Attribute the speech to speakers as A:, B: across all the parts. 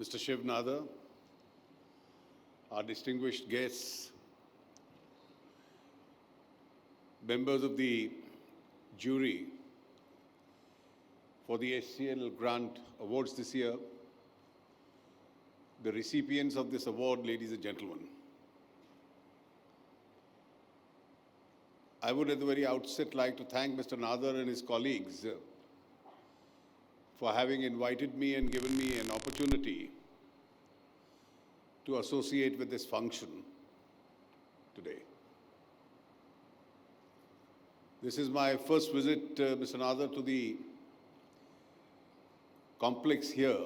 A: Mr. Shiv Nadar, our distinguished guests, members of the jury for the HCL Grant Awards this year, the recipients of this award, ladies and gentlemen. I would at the very outset like to thank Mr. Nadar and his colleagues for having invited me and given me an opportunity to associate with this function today. This is my first visit, Mr. Nadar, to the complex here,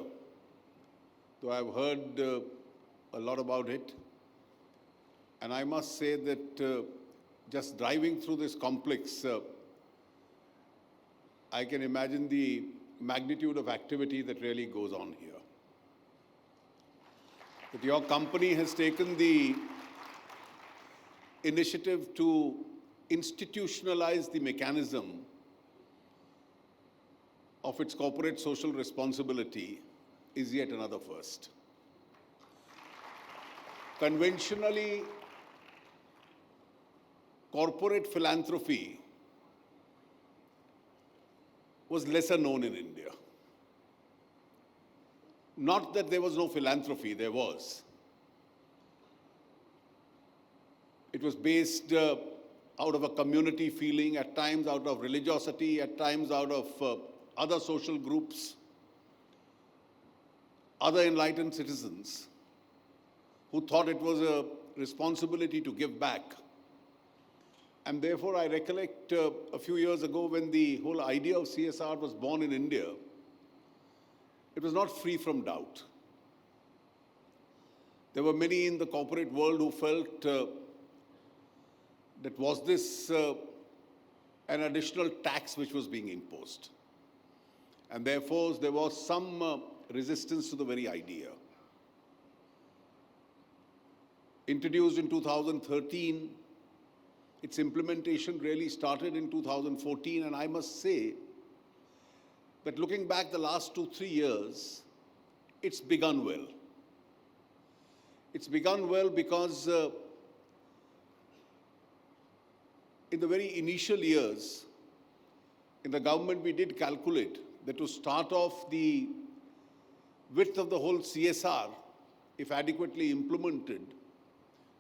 A: though I've heard a lot about it. And I must say that just driving through this complex, I can imagine the magnitude of activity that really goes on here. That your company has taken the initiative to institutionalize the mechanism of its corporate social responsibility is yet another first. Conventionally, corporate philanthropy was lesser known in India. Not that there was no philanthropy, there was. It was based out of a community feeling, at times out of religiosity, at times out of other social groups, other enlightened citizens who thought it was a responsibility to give back. And therefore, I recollect a few years ago when the whole idea of CSR was born in India, it was not free from doubt. There were many in the corporate world who felt that was this an additional tax which was being imposed. And therefore, there was some resistance to the very idea. Introduced in 2013, its implementation really started in 2014, and I must say that looking back the last 2-3 years, it's begun well. It's begun well because in the very initial years, in the government we did calculate that to start off the width of the whole CSR, if adequately implemented,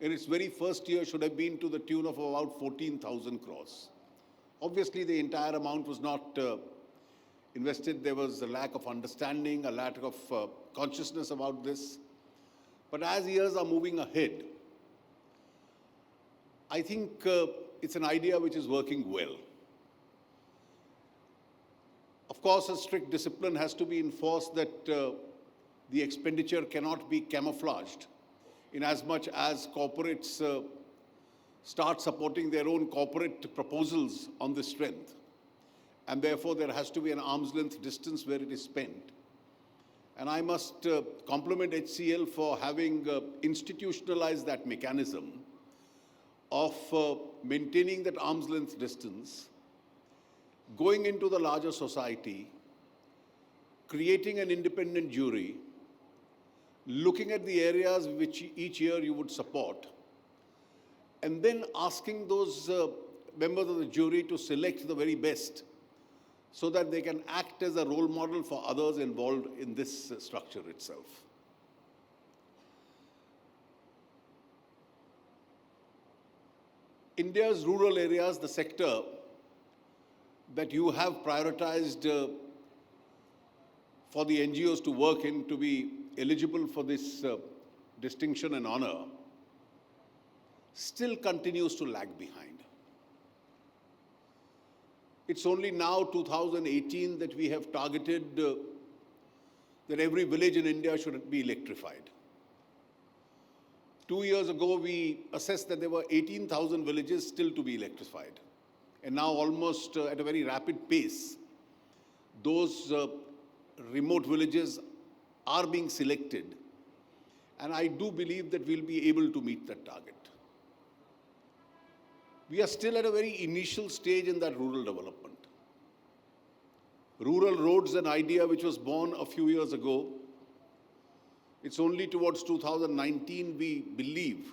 A: in its very first year should have been to the tune of about 14,000 crores. Obviously, the entire amount was not invested. There was a lack of understanding, a lack of consciousness about this. But as years are moving ahead, I think it's an idea which is working well. Of course, a strict discipline has to be enforced that the expenditure cannot be camouflaged, in as much as corporates start supporting their own corporate proposals on this strength. And therefore, there has to be an arm's length distance where it is spent. And I must compliment HCL for having institutionalized that mechanism of maintaining that arm's length distance, going into the larger society, creating an independent jury, looking at the areas which each year you would support, and then asking those members of the jury to select the very best so that they can act as a role model for others involved in this structure itself. India's rural areas, the sector that you have prioritized for the NGOs to work in to be eligible for this distinction and honor, still continues to lag behind. It's only now, 2018, that we have targeted that every village in India should be electrified. 2 years ago, we assessed that there were 18,000 villages still to be electrified. And now almost at a very rapid pace, those remote villages are being selected. And I do believe that we'll be able to meet that target. We are still at a very initial stage in that rural development. Rural roads, an idea which was born a few years ago, It's only towards 2019 we believe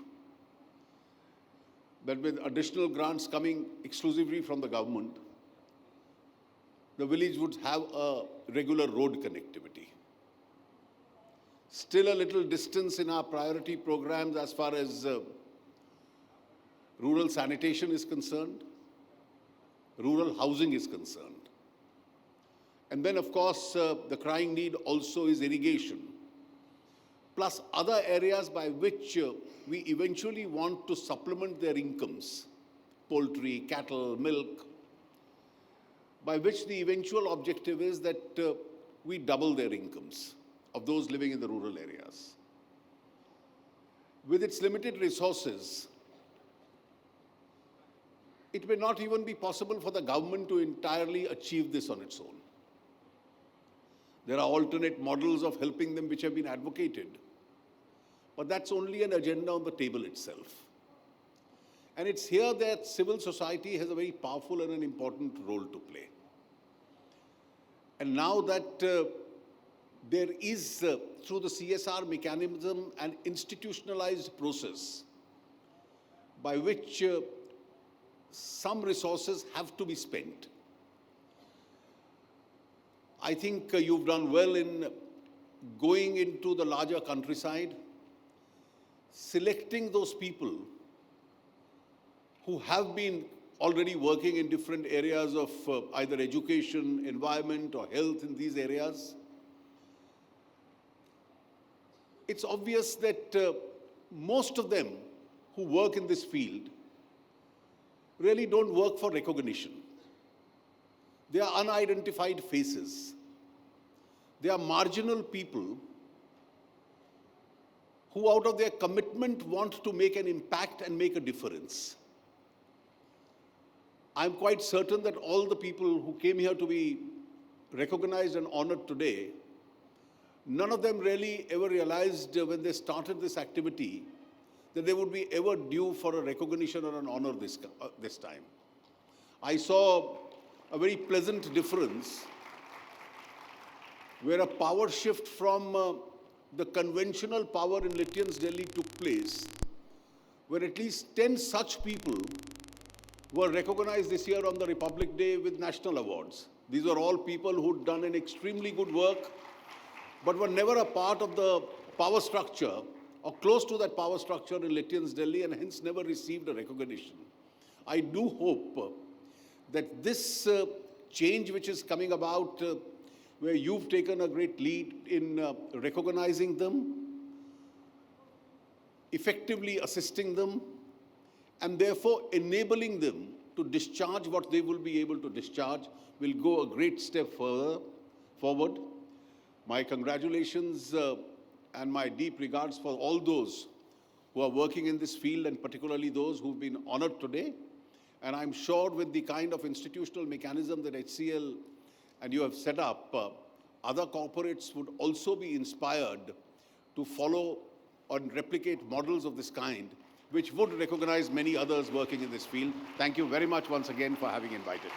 A: that with additional grants coming exclusively from the government, the village would have a regular road connectivity. Still a little distance in our priority programs as far as rural sanitation is concerned, rural housing is concerned. And then, of course, the crying need also is irrigation, plus other areas by which we eventually want to supplement their incomes, poultry, cattle, milk, by which the eventual objective is that we double their incomes of those living in the rural areas. With its limited resources, it may not even be possible for the government to entirely achieve this on its own. There are alternate models of helping them which have been advocated, but that's only an agenda on the table itself. And it's here that civil society has a very powerful and an important role to play. And now that there is, through the CSR mechanism, an institutionalized process by which some resources have to be spent. I think you've done well in going into the larger countryside, selecting those people who have been already working in different areas of either education, environment, or health in these areas. It's obvious that most of them who work in this field really don't work for recognition. They are unidentified faces. They are marginal people who, out of their commitment, want to make an impact and make a difference. I'm quite certain that all the people who came here to be recognized and honored today, none of them really ever realized when they started this activity that they would be ever due for a recognition or an honor this time. I saw a very pleasant difference where a power shift from the conventional power in Lithians Delhi took place, where at least 10 such people were recognized this year on the Republic Day with national awards. These were all people who'd done an extremely good work, but were never a part of the power structure or close to that power structure in Lithians Delhi, and hence never received a recognition. I do hope that this change which is coming about, where you've taken a great lead in recognizing them, effectively assisting them, and therefore enabling them to discharge what they will be able to discharge, will go a great step forward. My congratulations and my deep regards for all those who are working in this field, and particularly those who've been honored today. And I'm sure with the kind of institutional mechanism that HCL and you have set up, other corporates would also be inspired to follow and replicate models of this kind, which would recognize many others working in this field. Thank you very much once again for having invited.